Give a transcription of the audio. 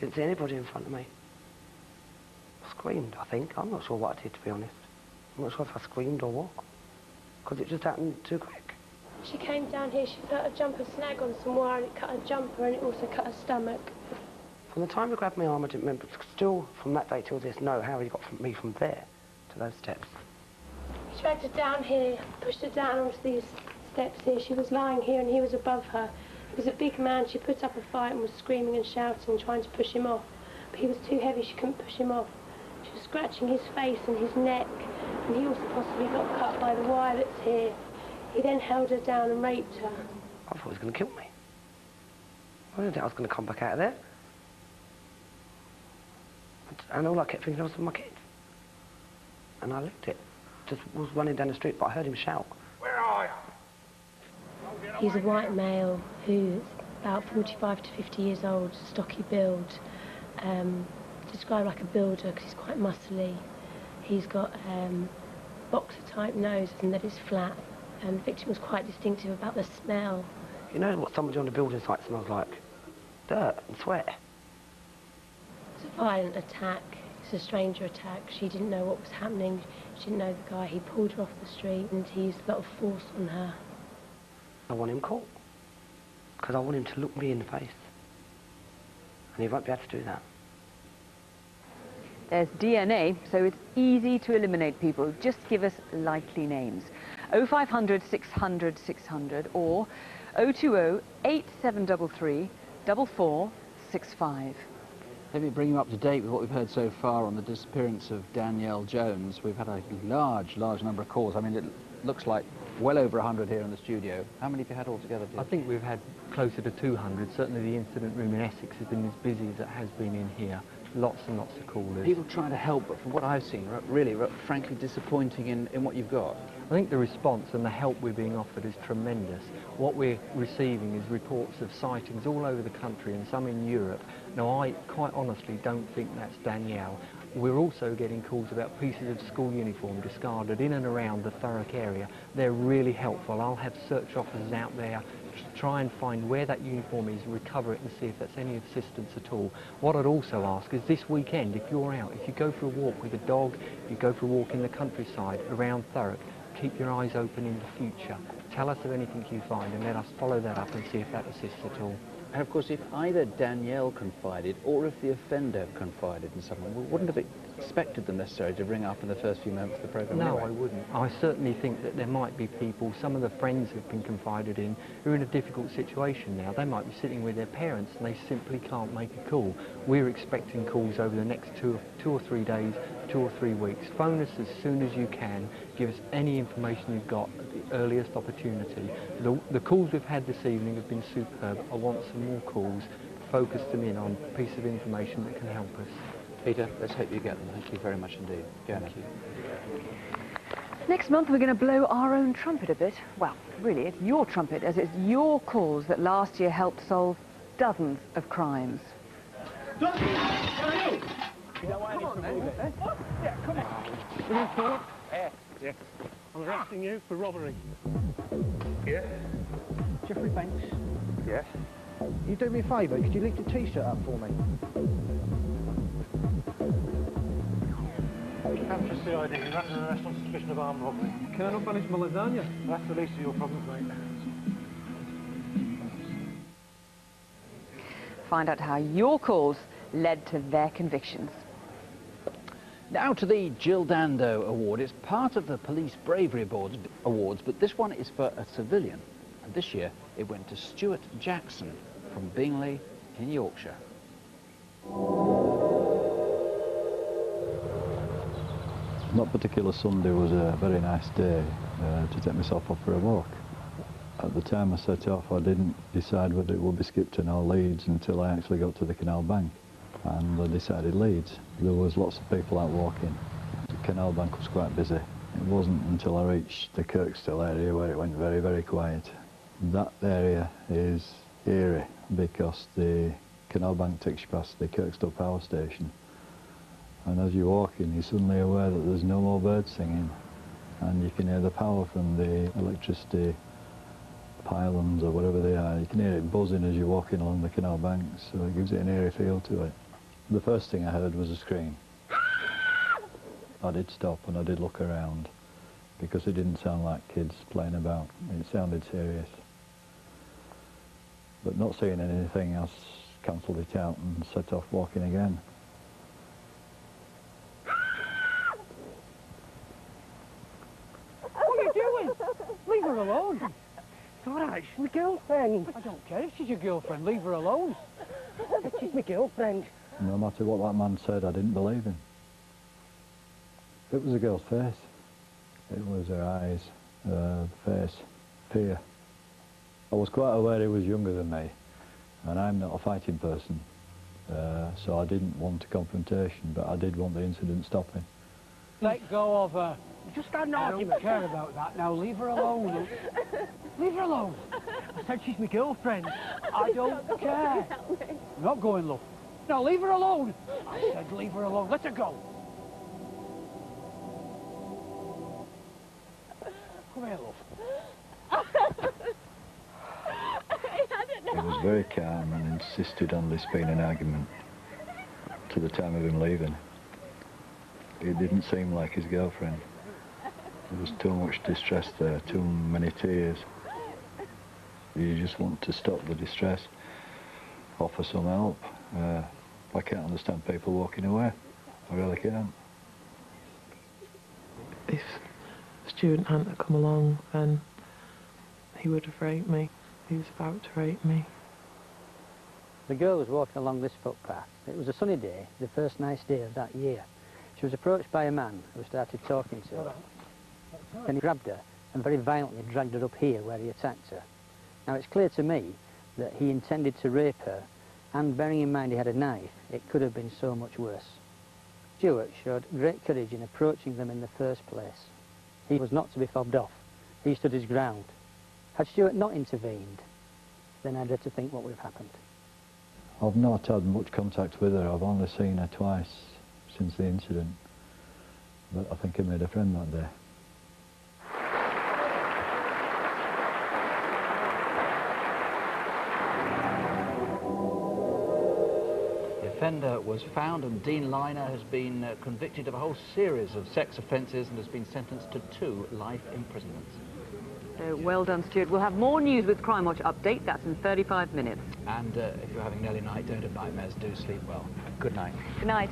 Didn't see anybody in front of me. I screamed, I think. I'm not sure what I did, to be honest. I'm not sure if I screamed or what. Because it just happened too quick. She came down here, she put a jumper snag on some wire and it cut her jumper and it also cut her stomach. From the time he grabbed my arm, I didn't remember. Still, from that day till this, know how he got me from there to those steps. He dragged her down here, pushed her down onto these steps here. She was lying here and he was above her. He was a big man. She put up a fight and was screaming and shouting, trying to push him off. But he was too heavy, she couldn't push him off. She was scratching his face and his neck, and he also possibly got cut by the wire that's here. He then held her down and raped her. I thought he was going to kill me. I didn't think I was going to come back out of there. And all I kept thinking was of my kids. And I left it. Just was running down the street, but I heard him shout. Where are you? He's a white male who's about 45 to 50 years old, stocky build. Described like a builder because he's quite muscly. He's got boxer-type nose and that is flat. And the victim was quite distinctive about the smell. You know what somebody on the building site smells like? Dirt and sweat. It's a violent attack. It's a stranger attack. She didn't know what was happening. She didn't know the guy. He pulled her off the street and he used a lot of force on her. I want him caught. Because I want him to look me in the face. And he won't be able to do that. There's DNA, so it's easy to eliminate people. Just give us likely names. 0500 600 600 or 020 8733 4465. Let me bring you up to date with what we've heard so far on the disappearance of Danielle Jones. We've had a large number of calls. I mean, it looks like well over 100 here in the studio. How many have you had altogether, Dave? I think we've had closer to 200. Certainly the incident room in Essex has been as busy as it has been in here. Lots and lots of callers. People trying to help, but from what I've seen, really, frankly, disappointing in what you've got. I think the response and the help we're being offered is tremendous. What we're receiving is reports of sightings all over the country and some in Europe. Now, I quite honestly don't think that's Danielle. We're also getting calls about pieces of school uniform discarded in and around the Thurrock area. They're really helpful. I'll have search officers out there to try and find where that uniform is, recover it and see if that's any assistance at all. What I'd also ask is this weekend, if you're out, if you go for a walk with a dog, if you go for a walk in the countryside around Thurrock, keep your eyes open in the future. Tell us of anything you find and let us follow that up and see if that assists at all. And of course, if either Danielle confided or if the offender confided in someone, we wouldn't have expected them necessarily to ring up in the first few moments of the programme. No, anyway. I wouldn't. I certainly think that there might be people, some of the friends who've been confided in, who are in a difficult situation now. They might be sitting with their parents and they simply can't make a call. We're expecting calls over the next two or 3 days, 2 or 3 weeks. Phone us as soon as you can. Give us any information you've got at the earliest opportunity. The calls we've had this evening have been superb. I want some more calls. Focus them in on a piece of information that can help us. Peter, let's hope you get them. Thank you very much indeed. Thank you. Next month we're going to blow our own trumpet a bit. Well, really, it's your trumpet, as it's your calls that last year helped solve dozens of crimes. Come on, then. Yeah, come on. Yes. I'm arresting you for robbery. Yeah. Jeffrey Banks. Yes. Can you do me a favour? Could you lift your T-shirt up for me? Capture CID. You're under arrest on suspicion of armed robbery. Colonel, banish my lasagna. That's the least of your problems, mate. Find out how your calls led to their convictions. Now to the Jill Dando Award. It's part of the Police Bravery Awards, but this one is for a civilian. And this year it went to Stuart Jackson from Bingley in Yorkshire. That particular Sunday was a very nice day to take myself off for a walk. At the time I set off, I didn't decide whether it would be Skipton or Leeds until I actually got to the canal bank, and I decided Leeds. There was lots of people out walking. The canal bank was quite busy. It wasn't until I reached the Kirkstall area where it went very, very quiet. That area is eerie because the canal bank takes you past the Kirkstall power station. And as you're walking, you're suddenly aware that there's no more birds singing, and you can hear the power from the electricity pylons or whatever they are. You can hear it buzzing as you're walking along the canal bank, so it gives it an eerie feel to it. The first thing I heard was a scream. I did stop and I did look around because it didn't sound like kids playing about. It sounded serious. But not seeing anything, I cancelled it out and set off walking again. What are you doing? Leave her alone. It's all right, she's my girlfriend. I don't care if she's your girlfriend, leave her alone. She's my girlfriend. No matter what that man said, I didn't believe him. It was a girl's face. It was her eyes, face, fear. I was quite aware he was younger than me, and I'm not a fighting person, so I didn't want a confrontation, but I did want the incident stopping. Let go of her. Just had an argument. I don't care about that now. Leave her alone. Leave her alone. I said she's my girlfriend. I don't care. I'm not going, love. No, leave her alone. I said leave her alone. Let her go. Come here, love. He was very calm and insisted on this being an argument to the time of him leaving. It didn't seem like his girlfriend. There was too much distress there, too many tears. You just want to stop the distress, offer some help. I can't understand people walking away. I really can't. If Stuart hadn't come along, then he would have raped me. He was about to rape me. The girl was walking along this footpath. It was a sunny day, the first nice day of that year. She was approached by a man who started talking to her. Then he grabbed her and very violently dragged her up here where he attacked her. Now it's clear to me that he intended to rape her, and bearing in mind he had a knife, it could have been so much worse. Stuart showed great courage in approaching them in the first place. He was not to be fobbed off. He stood his ground. Had Stuart not intervened, then I dread to think what would have happened. I've not had much contact with her. I've only seen her twice since the incident. But I think I made a friend that day. The offender was found, and Dean Liner has been convicted of a whole series of sex offences and has been sentenced to 2 life imprisonments. Well done, Stuart. We'll have more news with Crimewatch Update. That's in 35 minutes. And if you're having an early night, don't have nightmares, do sleep well. Good night. Good night.